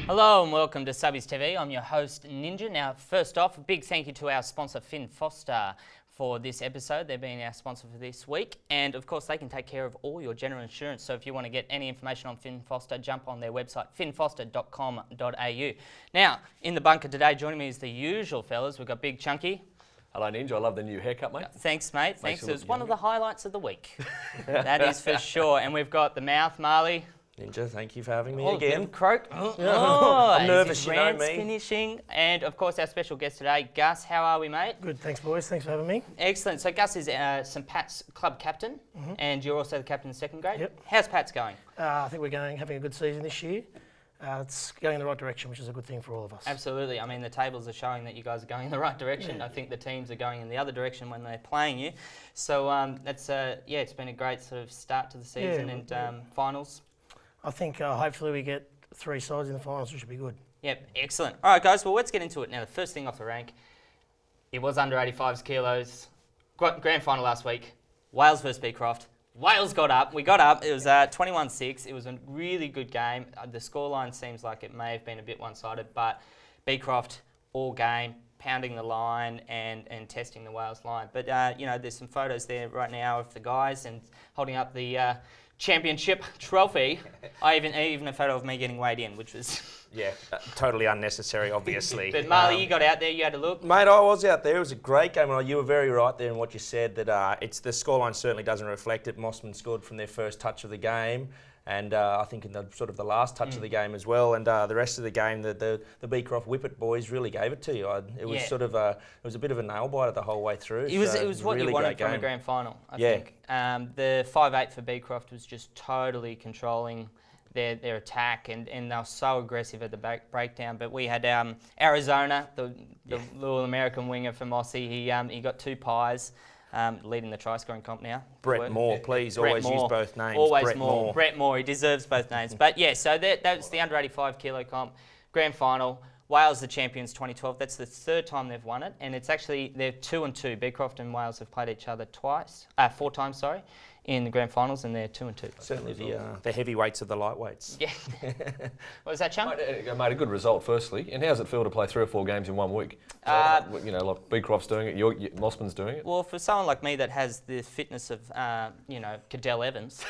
Hello and welcome to Subbies TV. I'm your host, Ninja. Now, first off, a big thank you to our sponsor, Finn Foster, for this episode. They've been our sponsor for this week. And, of course, they can take care of all your general insurance. So if you want to get any information on Finn Foster, jump on their website, finnfoster.com.au. Now, in the bunker today, joining me is the usual fellas. We've got Big Chunky. Hello, Ninja. I love the new haircut, mate. Thanks, mate. Thanks. It was one of the highlights of the week. That is for sure. And we've got the mouth, Marley. Ninja, thank you for having me again. Croak. I'm nervous, you know me. Finishing. And, of course, our special guest today, Gus. How are we, mate? Good, thanks, boys. Thanks for having me. Excellent. So, Gus is St Pat's club captain, and you're also the captain in second grade. Yep. How's Pat's going? I think we're having a good season this year. It's going in the right direction, which is a good thing for all of us. Absolutely. I mean, the tables are showing that you guys are going in the right direction. Yeah. I think the teams are going in the other direction when they're playing you. So, that's it's been a great sort of start to the season and finals. I think hopefully we get 3 sides in the finals, which should be good. Yep, excellent. All right, guys, well, let's get into it now. The first thing off the rank, it was under 85 kilos. Grand final last week, Wales versus Beecroft. Wales got up. We got up. It was 21-6. It was a really good game. The scoreline seems like it may have been a bit one-sided, but Beecroft all game, pounding the line and testing the Wales line. But, there's some photos there right now of the guys and holding up the championship trophy. I even a photo of me getting weighed in, which was... Yeah, totally unnecessary, obviously. But Marley, you got out there, you had a look. Mate, I was out there. It was a great game. You were very right there in what you said, that it's the scoreline certainly doesn't reflect it. Mossman scored from their first touch of the game, and I think in the sort of the last touch of the game as well. And the rest of the game, the Beecroft Whippet boys really gave it to you. It was sort of it was a bit of a nail biter the whole way through. It was what you wanted from a grand final, I think. The 5-8 for Beecroft was just totally controlling their attack, and they were so aggressive at the breakdown. But we had Arizona, the little American winger from Aussie. He got 2 pies, leading the try scoring comp now. Brett Moore, please. Brett always Moore. Use both names. Always Brett Moore. Brett Moore. He deserves both names. But yeah, so that's the under 85 kilo comp grand final. Wales the champions 2012. That's the 3rd time they've won it, and it's actually they're 2-2. Beecroft and Wales have played each other 4 times, in the grand finals, and they're 2-2. Certainly the heavyweights of the lightweights. Yeah. What was that, Chum? Mate, a good result, firstly. And how's it feel to play 3 or 4 games in 1 week? Like Beecroft's doing it, Mossman's doing it? Well, for someone like me that has the fitness of, Cadell Evans,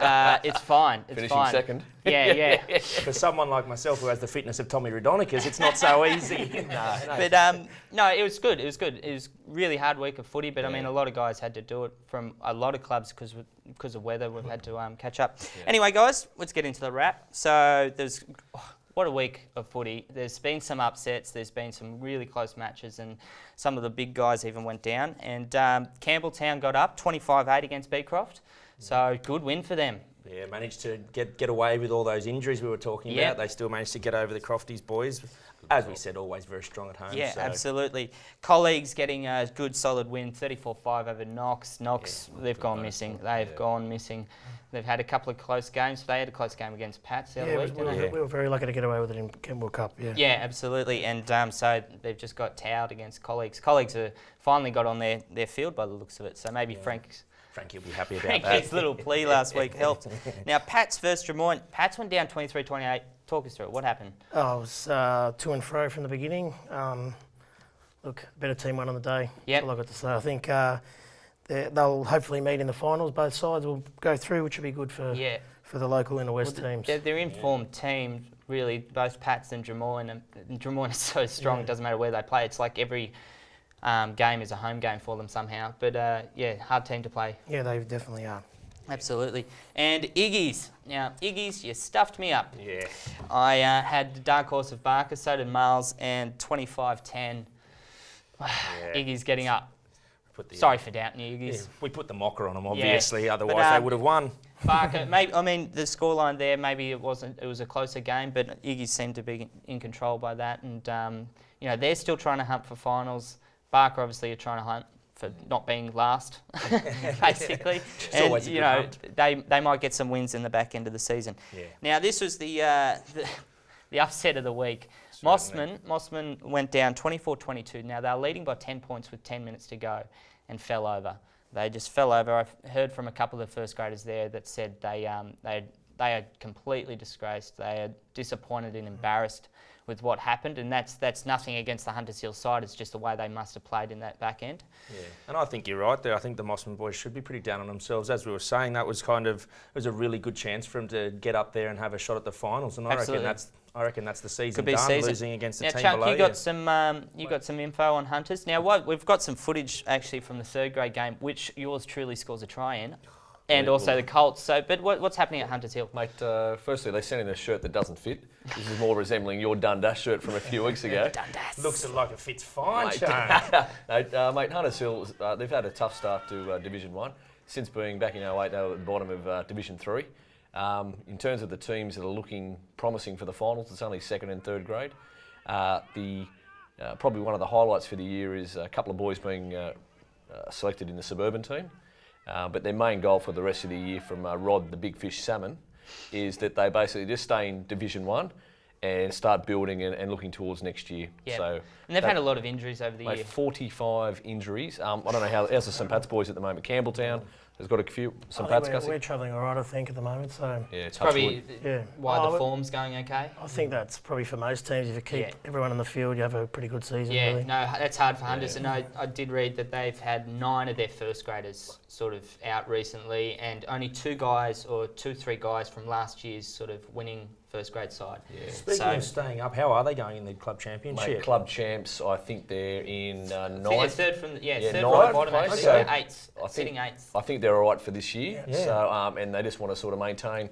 it's fine. It's Finishing fine. second. Yeah. For someone like myself who has the fitness of Tommy Raudonikis, it's not so easy. No. But it was good. It was good. It was really hard week of footy, but I mean, a lot of guys had to do it from a lot of clubs because of weather. We've had to catch up. Yeah. Anyway, guys, let's get into the wrap. So what a week of footy. There's been some upsets. There's been some really close matches, and some of the big guys even went down. And Campbelltown got up 25-8 against Beecroft. So good win for them. Yeah, managed to get away with all those injuries we were talking about. They still managed to get over the Crofties boys. As we said, always very strong at home. Yeah, absolutely. Colleagues getting a good solid win, 34-5 over Knox. They've gone missing. They've gone missing. They've had a couple of close games. They had a close game against Pats the other week, didn't they? We were very lucky to get away with it in Campbell Cup, Yeah, absolutely. And so they've just got towed against Colleagues. Colleagues have finally got on their field by the looks of it. So maybe Frankie will be happy about that. Frankie's little plea last week helped. Now, Pats versus Drummoyne. Pats went down 23-28. Talk us through it. What happened? It was to and fro from the beginning. Better team won on the day. That's all I've got to say. I think they'll hopefully meet in the finals. Both sides will go through, which will be good for the local inner west teams. They're informed team, really, both Pats and Drummoyne. And Drummoyne is so strong, it doesn't matter where they play. It's like every game is a home game for them somehow. But hard team to play. Yeah, they definitely are. Absolutely. And Iggy's. Now, Iggy's, you stuffed me up. Yeah. I had the dark horse of Barker, so did Miles, and 25-10. Iggy's getting up. Sorry for doubting you, Iggy's. Yeah, we put the mocker on them, obviously, otherwise they would have won. Barker, the scoreline there, maybe it was a closer game, but Iggy seemed to be in control by that. And, they're still trying to hunt for finals. Barker, obviously, are trying to hunt for not being last, basically. And, they might get some wins in the back end of the season. Yeah. Now, this was the upset of the week. Mossman went down 24-22. Now, they were leading by 10 points with 10 minutes to go and fell over. They just fell over. I've heard from a couple of the first graders there that said they They are completely disgraced. They are disappointed and embarrassed with what happened, and that's nothing against the Hunters Hill side. It's just the way they must have played in that back end. Yeah, and I think you're right there. I think the Mossman boys should be pretty down on themselves. As we were saying, it was a really good chance for them to get up there and have a shot at the finals, and I reckon that's the season done, losing against the team Chuck, below you got some info on Hunters. Now, we've got some footage actually from the third grade game, which yours truly scores a try in. And also the Colts. So, but what's happening at Hunters Hill? Mate, firstly, they sent in a shirt that doesn't fit. This is more resembling your Dundas shirt from a few weeks ago. Dundas. Looks like it fits fine, Mate, mate, Hunters Hill, they've had a tough start to Division 1. Since being back in 08, they were at the bottom of Division 3. In terms of the teams that are looking promising for the finals, it's only second and third grade. Probably one of the highlights for the year is a couple of boys being selected in the Suburban team. But their main goal for the rest of the year from Rod, the Big Fish Salmon, is that they basically just stay in Division 1 and start building and looking towards next year. Yep. So and they've had a lot of injuries over the year. 45 injuries. I don't know how's the St Pat's boys at the moment. Campbelltown has got a few. St Pat's we're travelling all right, I think, at the moment. So yeah, it's probably yeah. why the form's going okay. I think that's probably for most teams. If you keep everyone on the field, you have a pretty good season. Yeah, really. no, that's hard for Hunters. And I did read that they've had 9 of their first graders sort of out recently, and only 3 guys from last year's sort of winning first grade side. Yeah. Speaking of staying up, how are they going in the club championship? Mate, club champs, I think they're in ninth. Third from third ninth from the bottom. place. Actually, So they're eighth, sitting 8th. I think they're all right for this year. Yeah. So and they just want to sort of maintain,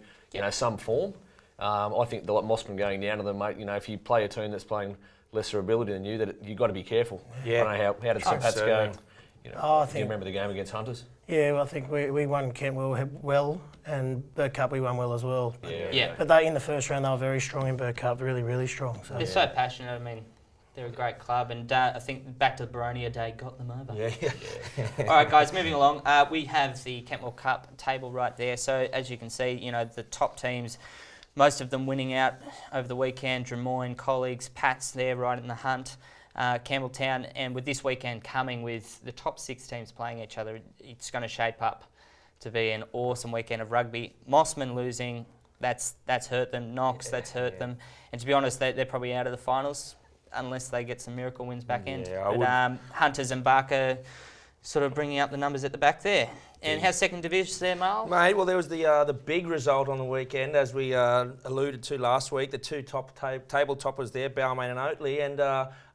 some form. I think the Mossman going down to them, mate. If you play a team that's playing lesser ability than you, that you've got to be careful. Yeah. I don't know how did St Pat's go. I Do you remember the game against Hunters? Yeah, well, I think we won Kentwell well, and Burke Cup we won well as well. Yeah. But they in the first round they were very strong in Burke Cup, really, really strong. So. They're so passionate. I mean, they're a great club, and I think back to the Baronia Day got them over. Yeah. All right, guys, moving along. We have the Kentwell Cup table right there. So as you can see, the top teams, most of them winning out over the weekend. Drummoyne, Colleagues, Pats there right in the hunt. Campbelltown, and with this weekend coming with the top 6 teams playing each other, it's going to shape up to be an awesome weekend of rugby. Mossman losing, that's hurt them. Knox, that's hurt them. And to be honest, they're probably out of the finals unless they get some miracle wins back end. But Hunters and Barker sort of bringing up the numbers at the back there. And how's second division there, Marl? Mate, well, there was the big result on the weekend, as we alluded to last week. The 2 top table toppers there, Balmain and Oatley, and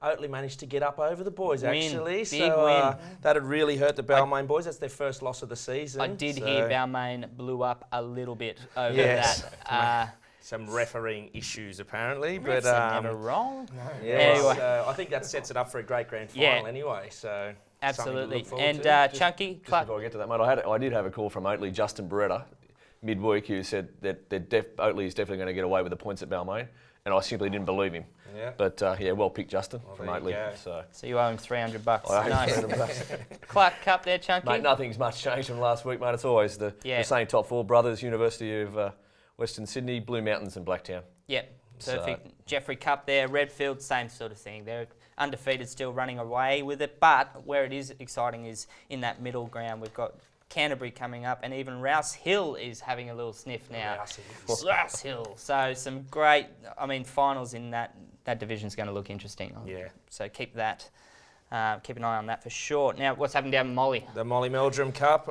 Oatley managed to get up over the boys, actually. Big win. That had really hurt the Balmain boys. That's their first loss of the season. I did hear Balmain blew up a little bit over that. Some refereeing issues, apparently. Refs are never wrong. No. Yeah, anyway. So I think that sets it up for a great grand final anyway. So absolutely. And Chunky, just before I get to that, mate, I did have a call from Oatley, Justin Beretta, midweek, who said that Oatley is definitely going to get away with the points at Balmain, and I simply didn't believe him. Yeah. But well picked, Justin, from Oatley. So you owe him $300. Nice. Clark Cup there, Chunky. Mate, nothing's much changed from last week, mate. It's always the same top 4 brothers, University of Western Sydney, Blue Mountains and Blacktown. Yep, perfect. Jeffrey Cup there, Redfield, same sort of thing. They're undefeated, still running away with it, but where it is exciting is in that middle ground. We've got Canterbury coming up, and even Rouse Hill is having a little sniff now. Rouse Hill. So some great, finals in that division is going to look interesting. Yeah. So keep that. Keep an eye on that for sure. Now, what's happening down in Molly? The Molly Meldrum Cup.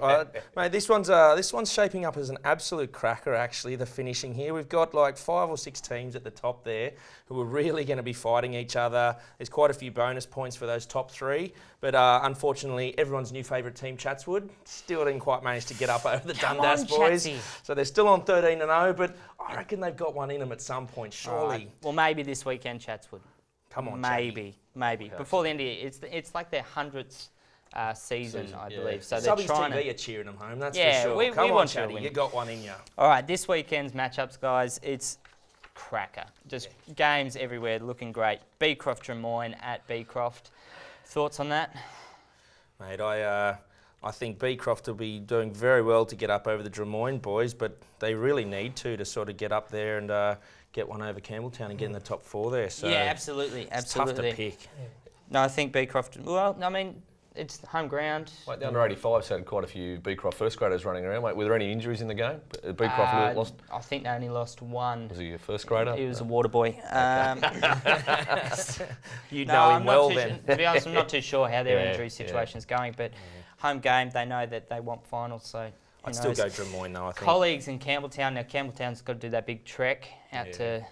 Mate, this one's shaping up as an absolute cracker, actually, the finishing here. We've got like 5 or 6 teams at the top there who are really going to be fighting each other. There's quite a few bonus points for those top 3. But unfortunately, everyone's new favourite team, Chatswood, still didn't quite manage to get up over the Dundas boys. Chatsy. So they're still on 13-0, but I reckon they've got one in them at some point, surely. Right. Well, maybe this weekend, Chatswood. Come on, maybe. Before the end of the year, it's like their 100th season, I believe. So they're Subbies trying TV are cheering them home, that's for sure. we Come on, want Chatty, you got one in you. All right, this weekend's matchups, guys, it's cracker. Just games everywhere, looking great. Beecroft Drummoyne at Beecroft. Thoughts on that? Mate, I think Beecroft will be doing very well to get up over the Drummoyne boys, but they really need to sort of get up there and get one over Campbelltown and get in the top 4 there. So yeah, absolutely. It's tough to pick. No, I think Beecroft, it's home ground. Mate, the under-85s had quite a few Beecroft first graders running around. Mate, were there any injuries in the game? Beecroft lost. I think they only lost one. Was he a first grader? He was a water boy. You know him well then. To be honest, I'm not too sure how their Yeah, injury situation is going, but home game, they know that they want finals, so I'd still go Drummoyne though, I think. Colleagues in Campbelltown. Now, Campbelltown's got to do that big trek out to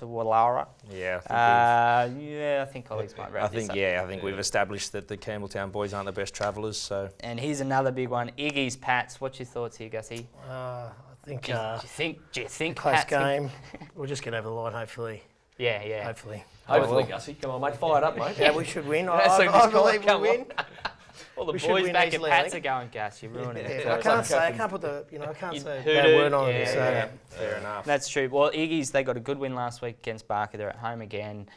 Wallara. Yeah, I think colleagues might wrap this up. I think we've established that the Campbelltown boys aren't the best travellers, so... And here's another big one, Iggy's Pats. What's your thoughts here, Gussie? I think Do you think close Pats game. We'll just get over the line, hopefully. Yeah. Hopefully. Hopefully, Gussie. Come on, mate. Fire it up, mate. Yeah, we should win. Yeah, so I just believe come we'll on. win. Well, the We should boys win back at easily, I Pats are think. going, Gus. You're ruining it. Yeah, I can't put the, I can't say a Hoodoo, bad word on it. yeah, So. yeah. Fair enough. That's true. Well, Iggy's, they got a good win last week against Barker. They're at home again.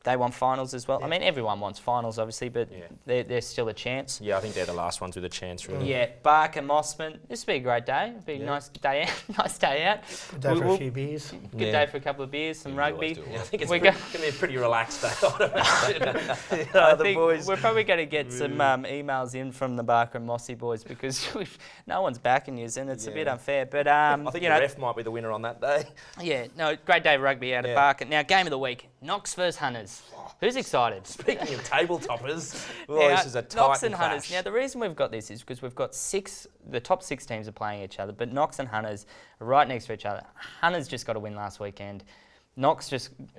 They won finals as well. Yeah. I mean, everyone wants finals, obviously, but there's still a chance. Yeah, I think they're the last ones with a chance, really. Yeah, Barker, Mossman. This will be a great day. It'll be a nice day out. Nice day out. Good day for a few beers. Good day for a couple of beers, some rugby. I think it's We're going to be a pretty relaxed day, I'd imagine. I The think boys. we're probably going to get some emails in from the Barker and Mossy boys because no one's backing you, and it's a bit unfair. But I think the ref might be the winner on that day. yeah, no, great day of rugby out at Barker. Now, game of the week: Knox versus Hunters. Who's excited? Speaking of table toppers, Now, this is a Knox tight and Hunters. clash. Now, the reason we've got this is because we've got the top 6 teams are playing each other, but Knox and Hunters are right next to each other. Hunters just got a win last weekend. Knox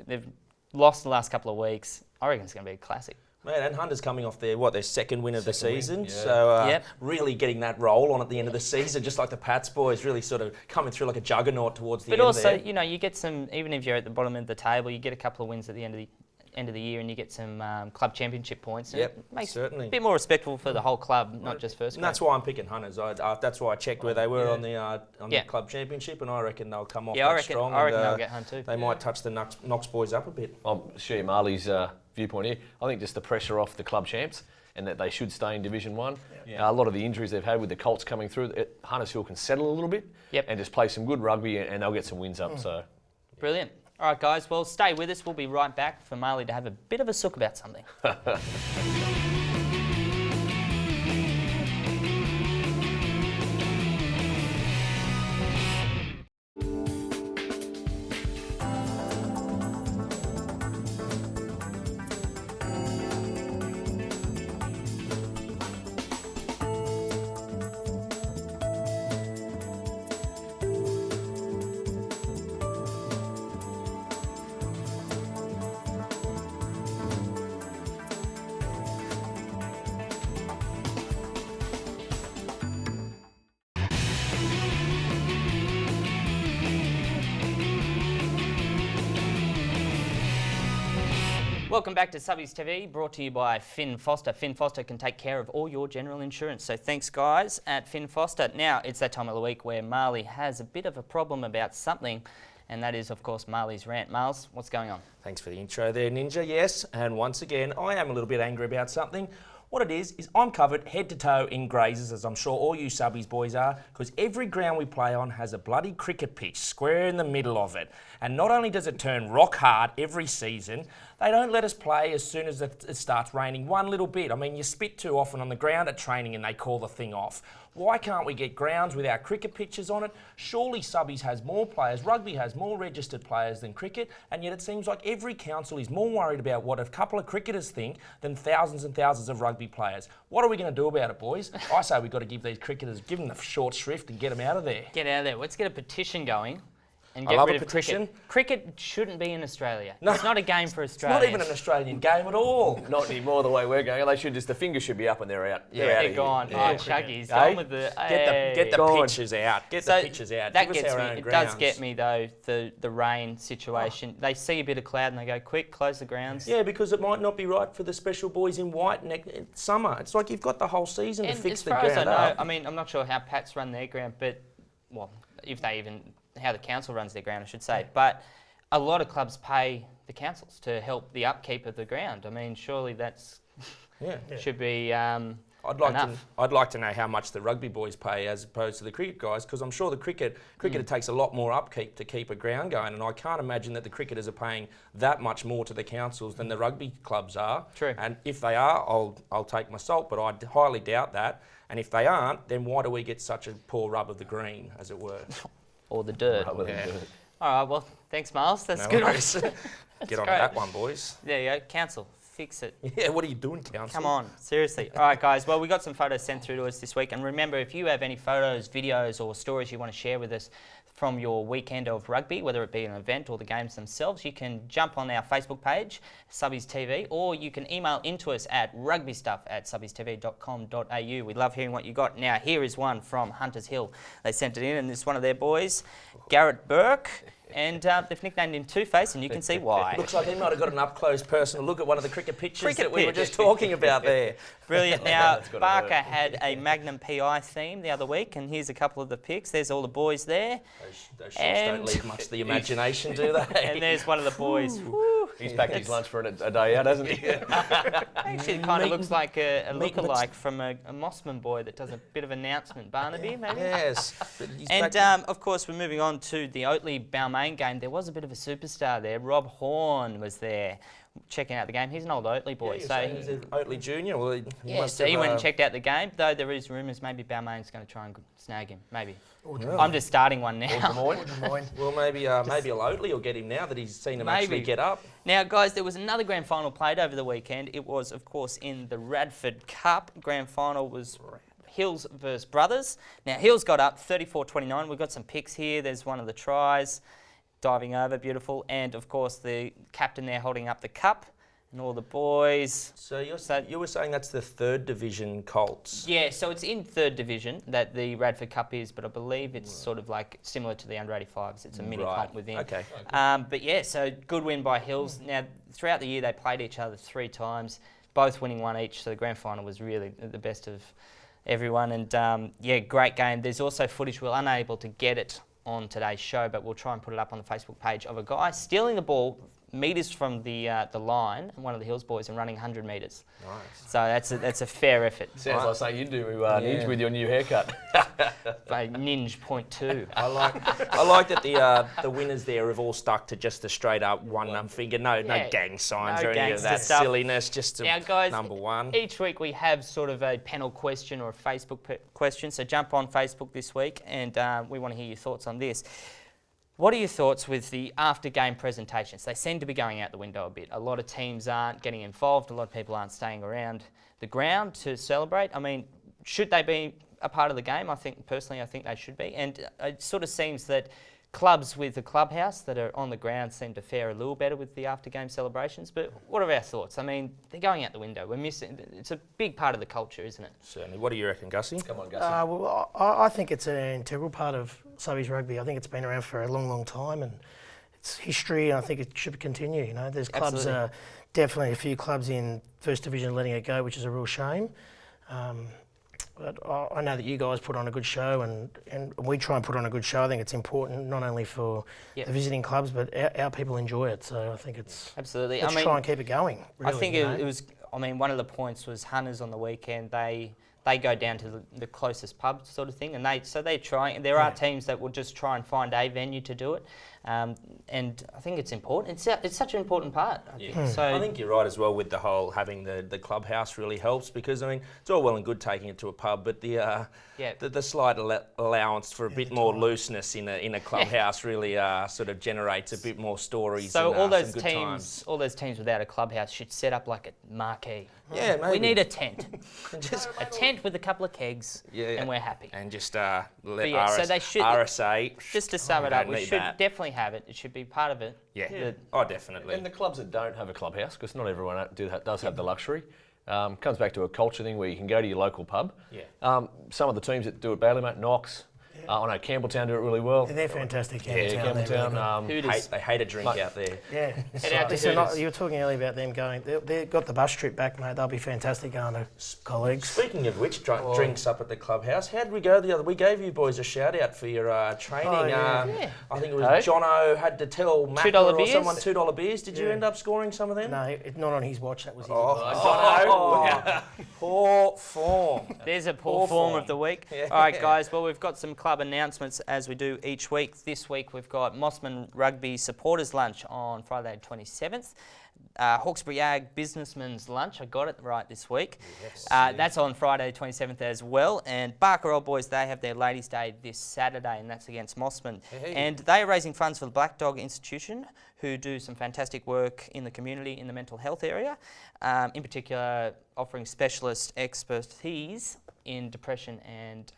they've lost the last couple of weeks. I reckon it's going to be a classic. Man, and Hunter's coming off their second win of the season. yeah. So really getting that roll on at the end of the season, just like the Pats boys, really sort of coming through like a juggernaut towards the But end also, there. you get some, even if you're at the bottom of the table, you get a couple of wins at the end of the year and you get some club championship points. And it makes certainly. it a bit more respectful for the whole club, not just first And grade. that's why I'm picking Hunters. That's why I checked where they were on the club championship, and I reckon they'll come off strong. I reckon they'll get Hunt too. They might touch the Knox boys up a bit. I'll share Marley's viewpoint here. I think just the pressure off the club champs and that they should stay in Division 1. A lot of the injuries they've had with the Colts coming through, Hunters Hill can settle a little bit and just play some good rugby and they'll get some wins up. So Brilliant. All right, guys, well, stay with us. We'll be right back for Marley to have a bit of a sook about something. Welcome back to Subbies TV, brought to you by Finn Foster. Finn Foster can take care of all your general insurance. So thanks, guys, at Finn Foster. Now, it's that time of the week where Marley has a bit of a problem about something, and that is, of course, Marley's rant. Marles, what's going on? Thanks for the intro there, Ninja. Yes, and once again, I am a little bit angry about something. What it is I'm covered head to toe in grazes, as I'm sure all you Subbies boys are, because every ground we play on has a bloody cricket pitch square in the middle of it. And not only does it turn rock hard every season, they don't let us play as soon as it starts raining one little bit. I mean, you spit too often on the ground at training and they call the thing off. Why can't we get grounds with our cricket pitches on it? Surely Subbies has more players, rugby has more registered players than cricket, and yet it seems like every council is more worried about what a couple of cricketers think than thousands and thousands of rugby players. What are we going to do about it, boys? I say we've got to give these cricketers, give them the short shrift and get them out of there. Get out of there. Let's get a petition going and I get love rid a of petition. Cricket shouldn't be in Australia. No. It's not a game for It's Australia. not even an Australian game at all. not anymore the way we're going. They should the fingers should be up and they're out. They're gone. Yeah. Oh, Chuggy's Hey? gone with the... Get the Go on. pitches out. Get So the pitches out. That Give us gets our me. own It grounds. does get me though. The rain situation. They see a bit of cloud and they go, "Quick, close the grounds." Yeah, because it might not be right for the special boys in white summer. It's like you've got the whole season to And fix as the far as I ground know, up. I mean, I'm not sure how Pats run their ground, but if they even how the council runs their ground, I should say. But a lot of clubs pay the councils to help the upkeep of the ground. I mean, surely that's should be I'd like to know how much the rugby boys pay as opposed to the cricket guys, because I'm sure the cricketer takes a lot more upkeep to keep a ground going, and I can't imagine that the cricketers are paying that much more to the councils than the rugby clubs are. True. And if they are, I'll take my salt, but I highly doubt that. And if they aren't, then why do we get such a poor rub of the green, as it were? Or the dirt. Rub of the dirt. All right, well, thanks, Miles. That's No good. worries. Get on great. that one, boys. There you go. Council, fix it. Yeah, what are you doing, council? Come on, seriously. All right, guys. Well, we got some photos sent through to us this week. And remember, if you have any photos, videos, or stories you want to share with us from your weekend of rugby, whether it be an event or the games themselves, you can jump on our Facebook page, Subbies TV, or you can email into us at rugbystuff@subbiestv.com.au. We love hearing what you got. Now, here is one from Hunters Hill. They sent it in, and this is one of their boys, Garrett Burke. And they've nicknamed him Two-Face, and you can see why. Looks like he might have got an up-close personal look at one of the cricket pictures Cricket that we were pitch. just talking about there. Brilliant. Now, That's gotta Barker hurt. had a Magnum PI theme the other week, and here's a couple of the pics. There's all the boys there. Those shots And- don't leave much to the imagination, do they? And there's one of the boys. Woo. He's packed his lunch for a day out, hasn't he? Actually, it kind of Meat looks like a meat and lookalike from a Mossman boy that does a bit of announcement. Barnaby, maybe? Yes. But he's And back- of course, we're moving on to the Oatley-Balmain game. There was a bit of a superstar there. Rob Horn was there checking out the game. He's an old Oatley boy. Yeah, so you're saying he's an Oatley Junior. Well, he yeah, must so he have, went and checked out the game, though there is rumours maybe Balmain's going to try and snag him. Maybe. Yeah. I'm just starting one now. Well, maybe Oatley will get him now that he's seen him actually Maybe. get up. Now, guys, there was another grand final played over the weekend. It was, of course, in the Radford Cup. Grand final was Hills versus Brothers. Now, Hills got up 34-29. We've got some pics here. There's one of the tries. Diving over, beautiful. And, of course, the captain there holding up the cup and all the boys. So you were saying that's the third division Colts. Yeah, so it's in third division that the Radford Cup is, but I believe it's sort of like similar to the under 85s. It's a mini comp within. Okay. But yeah, so good win by Hills. Now, throughout the year, they played each other 3 times, both winning one each. So the grand final was really the best of everyone. And yeah, great game. There's also footage. We're unable to get it on today's show, but we'll try and put it up on the Facebook page of a guy stealing the ball metres from the line, and one of the Hills boys, and running 100 metres. Nice. So that's a fair effort. Sounds like something you do, Ninja, with your new haircut. By Ninja .2. I like that the winners there have all stuck to just the straight up one finger. No Yeah, gang signs no or any of gangster that stuff. silliness. Just Now, guys, number one. Each week we have sort of a panel question or a Facebook question. So jump on Facebook this week, and we want to hear your thoughts on this. What are your thoughts with the after-game presentations? They seem to be going out the window a bit. A lot of teams aren't getting involved. A lot of people aren't staying around the ground to celebrate. I mean, should they be a part of the game? I think they should be. And it sort of seems that clubs with the clubhouse that are on the ground seem to fare a little better with the after-game celebrations. But what are our thoughts? I mean, they're going out the window. We're missing. It's a big part of the culture, isn't it? Certainly. What do you reckon, Gussie? Come on, Gussie. Well, I think it's an integral part of Subbies rugby. I think it's been around for a long, long time, and it's history, and I think it should continue. You know, there's clubs, definitely a few clubs in First Division letting it go, which is a real shame. But I know that you guys put on a good show, and we try and put on a good show. I think it's important not only for the visiting clubs, but our people enjoy it. So I think it's absolutely. Let's try and keep it going. Really, I think it was. I mean, one of the points was Hunters on the weekend. They go down to the closest pub sort of thing, and they're trying. There are teams that will just try and find a venue to do it, and I think it's important. It's such an important part. I think. So I think you're right as well with the whole having the clubhouse really helps, because I mean it's all well and good taking it to a pub, but the slight allowance for a bit more looseness in a clubhouse really sort of generates a bit more stories. So and, all those some good teams, times. all those teams without a clubhouse should set up like a marquee. Yeah, maybe. We need a tent, Just a tent with a couple of kegs, and we're happy. and just let so they should- RSA. Just to sum it don't up, we need should that. definitely have it. It should be part of it. Yeah. Oh, definitely. And the clubs that don't have a clubhouse, because not everyone does have the luxury, comes back to a culture thing where you can go to your local pub. Yeah. Some of the teams that do it badly, mate, Knox, I know Campbelltown do it really well. They're fantastic. Yeah, Campbelltown. Hooters. They hate a drink out there. Yeah. Head out to Listen, Hooters. you were talking earlier about them going. They've got the bus trip back, mate. They'll be fantastic going to colleagues. Speaking of which, drinks up at the clubhouse. How did we go the other? We gave you boys a shout out for your training. Oh, yeah. I think it was Jono had to tell Matt or beers? someone $2 beers. Did you end up scoring some of them? No, not on his watch. That was his. Jono. Poor form. There's a poor form of the week. Yeah. All right, guys. Well, we've got some club announcements as we do each week. This week we've got Mossman Rugby Supporters Lunch on Friday 27th. Hawkesbury Ag Businessman's Lunch. I got it right this week. Yes. That's on Friday 27th as well. And Barker Old Boys, they have their Ladies' Day this Saturday, and that's against Mossman. Hey. And they are raising funds for the Black Dog Institution, who do some fantastic work in the community in the mental health area. In particular, offering specialist expertise in depression and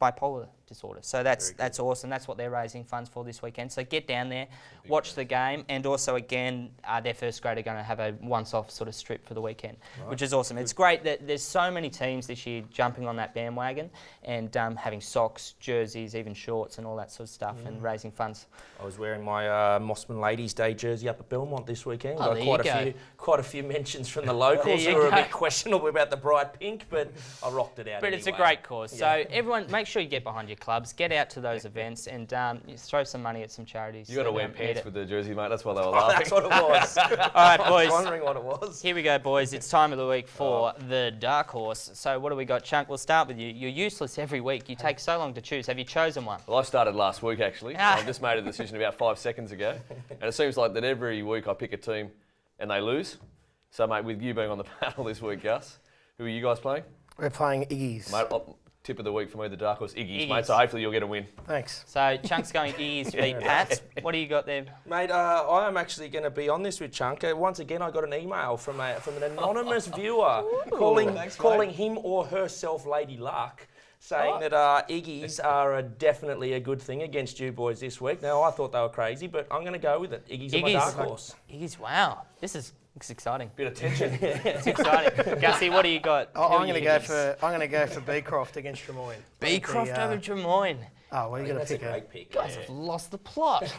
bipolar disorder. So that's awesome. That's what they're raising funds for this weekend. So get down there, watch the game, and also again, their first grade are going to have a once-off sort of strip for the weekend, which is awesome. It's great that there's so many teams this year jumping on that bandwagon and having socks, jerseys, even shorts, and all that sort of stuff, and raising funds. I was wearing my Mossman Ladies' Day jersey up at Belmont this weekend. Oh, Got quite a few mentions from the locals who were a bit questionable about the bright pink, but I rocked it out. But anyway. it's a great cause. So everyone, make sure you get behind your clubs, get out to those events, and throw some money at some charities. You got to wear pants with the jersey, mate. That's why they were laughing. That's what it was. All right, I boys. was wondering what it was. Here we go, boys. It's time of the week for the dark horse. So what do we got, Chunk? We'll start with you. You're useless every week. You take so long to choose. Have you chosen one? Well, I started last week, actually. I just made a decision about 5 seconds ago. And it seems like that every week I pick a team and they lose. So, mate, with you being on the panel this week, Gus, who are you guys playing? We're playing Iggy's. Mate, tip of the week for me, the dark horse, Iggy's, Iggy's. mate. So hopefully you'll get a win. Thanks. So Chunk's going Iggy's beat Pats. What do you got there? Mate, I am actually going to be on this with Chunk. Once again, I got an email from an anonymous viewer calling him or herself Lady Luck, saying that Iggy's are definitely a good thing against you boys this week. Now, I thought they were crazy, but I'm going to go with it. Iggy's are my dark horse. Iggy's, wow. This is exciting. Bit of tension. It's exciting. Gussie, what do you got? I'm going to go for Beecroft against Drummoyne. Beecroft over Drummoyne. Oh, well, you got to pick a great pick. Guys have lost the plot.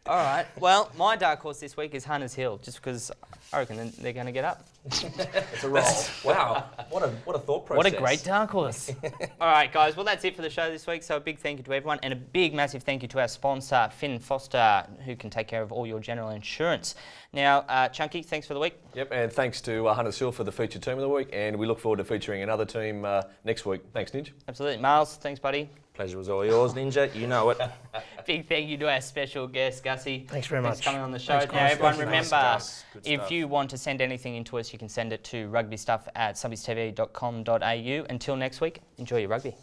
All right. Well, my dark horse this week is Hunters Hill, just because I reckon they're going to get up. It's a roll. Wow. What a thought process. What a great dark horse. All right, guys. Well, that's it for the show this week. So a big thank you to everyone, and a big, massive thank you to our sponsor, Finn Foster, who can take care of all your general insurance. Now, Chunky, thanks for the week. Yep, and thanks to Hunters Hill for the featured team of the week, and we look forward to featuring another team next week. Thanks, Ninja. Absolutely. Miles, thanks, buddy. Pleasure was all yours, Ninja. You know it. Big thank you to our special guest, Gussie. Thanks very Thanks much. for coming on the show. Thanks, Now, guys. everyone, Thank you. remember, Nice, Gus. Good if stuff. you want to send anything into us, you can send it to rugbystuff@subbiestv.com.au. Until next week, enjoy your rugby.